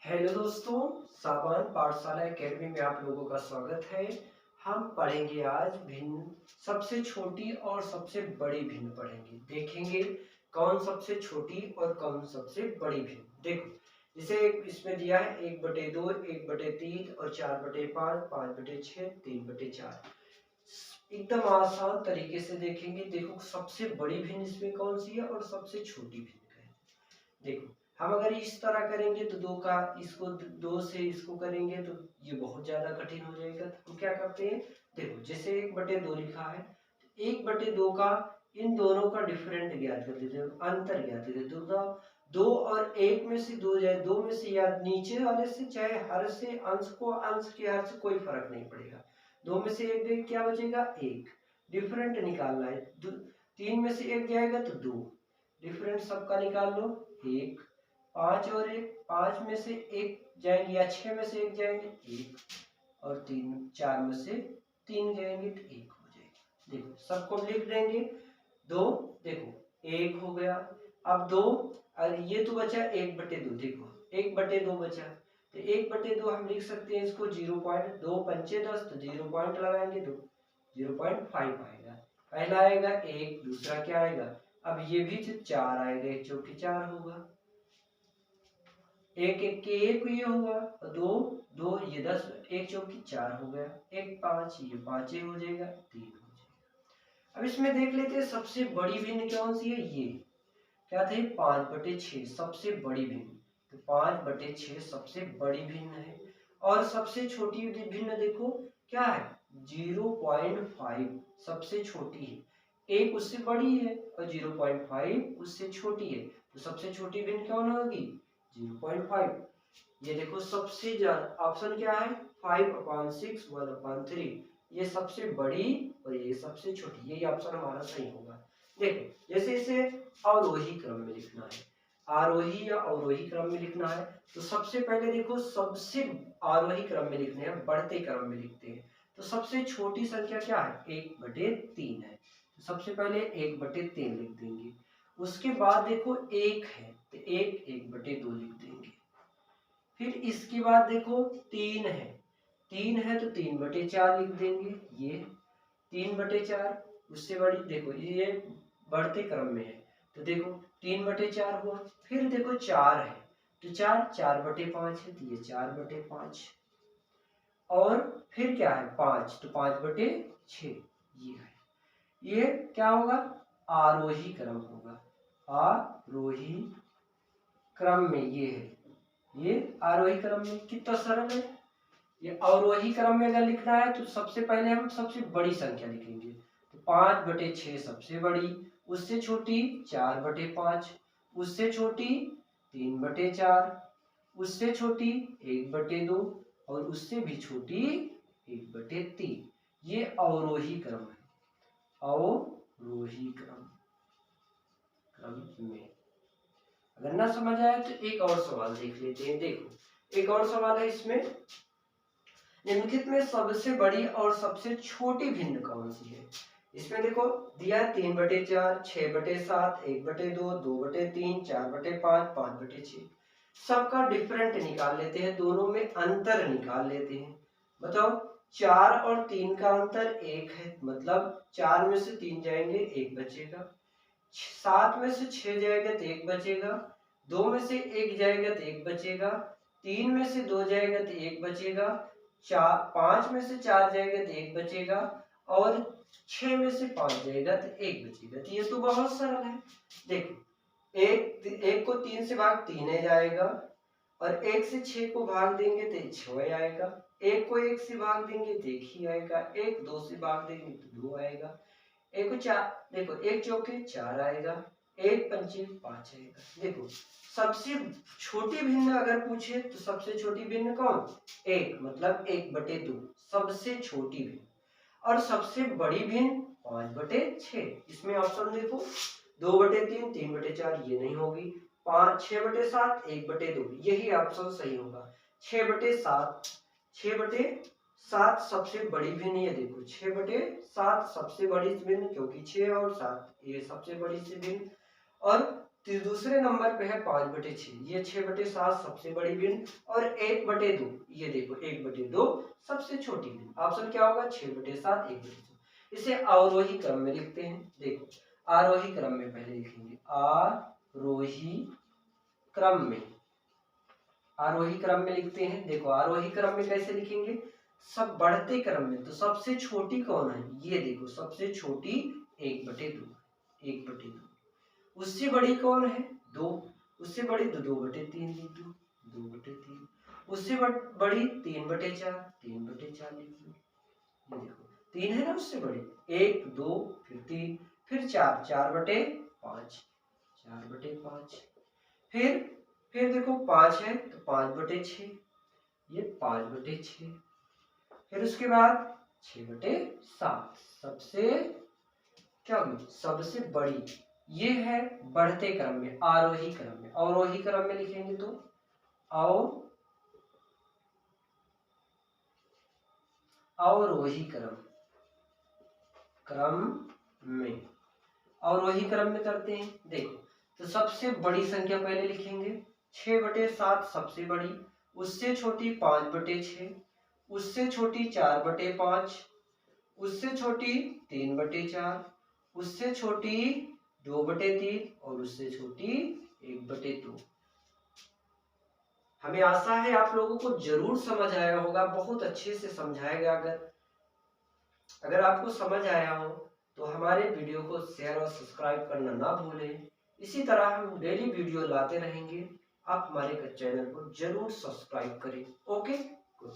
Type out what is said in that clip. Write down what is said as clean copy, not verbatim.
Hello दोस्तों, साबान पाठशाला academy में आप लोगों का स्वागत है। हम पढ़ेंगे आज भिन्न, सबसे छोटी और सबसे बड़ी भिन्न पढ़ेंगे। देखेंगे कौन सबसे छोटी और कौन सबसे बड़ी भिन्न। देखो, जैसे इसमें दिया है 1/2, 1/3 और 4/5, 5/6, 3/4। एकदम आसान तरीके से देखेंगे। देखो, सबसे बड़ी भिन्न इसमें कौन सी है और सबसे छोटी भिन्न है। देखो, हम अगर इस तरह करेंगे तो दो का इसको दो से इसको करेंगे तो ये बहुत ज्यादा कठिन हो जाएगा। तो हम क्या करते हैं, देखो जैसे 1/2 लिखा है, 1/2 का इन दोनों का डिफरेंट ज्ञात कर देते हैं, अंतर ज्ञात कर देते हैं। दो और एक में से दो जाए, दो में से या नीचे वाले से चाहे हर से अंश को, अंश के हर से कोई फर्क नहीं पड़ेगा। दो में से एक गई, क्या बचेगा? एक। डिफरेंट निकालना है, तीन में से एक जाएगा तो दो, डिफरेंट सबका निकाल लो। एक, पांच और एक, पांच में से एक जाएंगे या छह में से एक जाएंगे एक, और तीन, चार में से तीन जाएंगे तो एक हो जाएगा। देखो सबको लिख देंगे। दो, देखो एक हो गया। अब दो, और ये तो बचा 1/2। देखो 1/2 बचा, तो 1/2 हम लिख सकते हैं इसको 0.2 पंचे 10, तो 0 पॉइंट लगाएंगे तो 0.5 आएगा। पहला आएगा एक, दूसरा क्या आएगा? अब ये भी जो 4 आएगा, एक चौकी 4 होगा, एक एक के एक ये होगा, दो दो ये 10, एक चौकी 4 हो गया, एक 5 ये 5 हो जाएगा, 3 हो जाएगा। अब इसमें देख लेते हैं सबसे बड़ी भिन्न कौन सी है। ये क्या थे? 5/6 सबसे बड़ी भिन्न। तो 5/6 सबसे बड़ी भिन्न है। और सबसे छोटी भिन्न देखो क्या है? 0.5 सबसे छोटी है। एक उससे बड़ी है और 0.5 उससे छोटी है, तो सबसे छोटी भिन्न कौन होगी? 0.5। ये देखो सबसे ज्यादा ऑप्शन क्या है? 5/6, 1/3। ये सबसे बड़ी और ये सबसे छोटी, यही ऑप्शन हमारा सही होगा। देखो जैसे इसे अवरोही क्रम में लिखना है, आरोही या अवरोही क्रम में लिखना है, तो सबसे पहले देखो सबसे आरोही क्रम में लिखने हैं, बढ़ते क्रम में लिखते हैं। तो सबसे छोटी संख्या क्या है? 1/3 है, तो सबसे पहले 1/3 लिख देंगे। उसके बाद देखो एक है, तो एक 1/2 लिख देंगे। फिर इसके बाद देखो तीन है, तीन है तो 3/4 लिख देंगे। ये 3/4, उससे बड़ी देखो ये बढ़ते क्रम में है, तो देखो 3/4 हुआ। फिर देखो चार है, तो चार 4/5 है, तो ये 4/5। और फिर क्या है? पांच, तो 5/6 ये है। ये क्या होगा? आरोही क्रम होगा। आरोही क्रम में ये है, ये आरोही क्रम में कितना सरल है। ये अवरोही क्रम में अगर लिखना है तो सबसे पहले हम सबसे बड़ी संख्या लिखेंगे, तो 5/6 सबसे बड़ी, उससे छोटी 4/5, उससे छोटी 3/4, उससे छोटी 1/2 और उससे भी छोटी 1/3। ये अवरोही क्रम है, अवरोही क्रम में। अगर ना समझ आए तो एक और सवाल देख लेते हैं। देखो एक और सवाल है इसमें, निम्नलिखित में सबसे बड़ी और सबसे छोटी भिन्न कौन सी है। इसमें देखो दिया 3/4, 6/7, 1/2, 2/3, 4/5, 5/6। सबका डिफरेंट निकाल लेते हैं, दोनों में अंतर निकाल लेते हैं। बताओ, 4 और 3 का अंतर 1 है, मतलब 4 में से 3 जाएंगे 1 बचेगा, 7 में से 6 जाएगा तो 1 बचेगा, 2 में से 1 जाएगा तो 1 बचेगा, 3 में से 2 जाएगा तो 1 बचेगा, 5 में से 4 जाएगा तो 1 बचेगा, और 6 में से 5 जाएगा तो 1 बचेगा। तो ये तो बहुत सरल है। देखो एक को 3 से भाग 3 जाएगा, और 1 से 6 को भाग देंगे तो 6 आएगा, एक को 1 से भाग देंगे तो 1 ही आएगा, एक 2 से भाग देंगे तो 2 आएगा, एक को 4, देखो एक चौके 4 आएगा, एक पंचे 5 आएगा। देखो सबसे छोटी भिन्न अगर पूछे तो सबसे छोटी भिन्न कौन? एक, मतलब 1/2 सबसे छोटी भिन्न। और सबसे बड़ी भिन्न 5/6। इसमें ऑप्शन देखो 2/3, 3/4 ये नहीं होगी, 5, 6/7, 1/2 यही ऑप्शन सही होगा। 6/7, 6/7 सबसे बड़ी भिन्न। ये देखो 6/7 सबसे बड़ी भिन्न, क्योंकि 6 और 7 ये सबसे बड़ी सी भिन्न। और दूसरे नंबर पे है 5/6, ये 6/7 सबसे बड़ी भिन्न और 1/2, ये देखो 1/2 सबसे छोटी भिन्न। ऑप्शन क्या होगा? 6/7 1/2। इसे अवरोही क्रम में लिखते हैं। देखो आरोही क्रम में पहले लिखेंगे, आरोही क्रम में, आरोही क्रम में लिखते हैं। देखो आरोही क्रम में कैसे लिखेंगे? सब बढ़ते क्रम में, तो सबसे छोटी कौन है? ये देखो सबसे छोटी 1/2, 1/2। उससे बड़ी कौन है? 2, उससे बड़ी तो 2/3 लिख दो, 2/3। उससे बड़ी 3/4, 3/4 लिख दो। ये देखो 3 है ना उससे बड़ी, 1 2 फिर 3 फिर 4, 4/5, 4/5। फिर देखो 5 है तो 5/6, ये 5/6। फिर उसके बाद 6/7 सबसे क्या होगी? सबसे बड़ी। ये है बढ़ते क्रम में, आरोही क्रम में। अवरोही क्रम में लिखेंगे तो अवरोही क्रम में, अवरोही क्रम में करते हैं। देखो तो सबसे बड़ी संख्या पहले लिखेंगे, 6/7 सबसे बड़ी, उससे छोटी 5/6, उससे छोटी 4/5, उससे छोटी 3/4, उससे छोटी 2/3 और उससे छोटी 1/2। हमें आशा है आप लोगों को जरूर समझ आया होगा, बहुत अच्छे से समझाया गया। अगर आपको समझ आया हो तो हमारे वीडियो को शेयर और सब्सक्राइब करना ना भूलें। इसी तरह हम डेली वीडियो लाते रहेंगे, आप हमारे चैनल को जरूर सब्सक्राइब करें। Okay, good.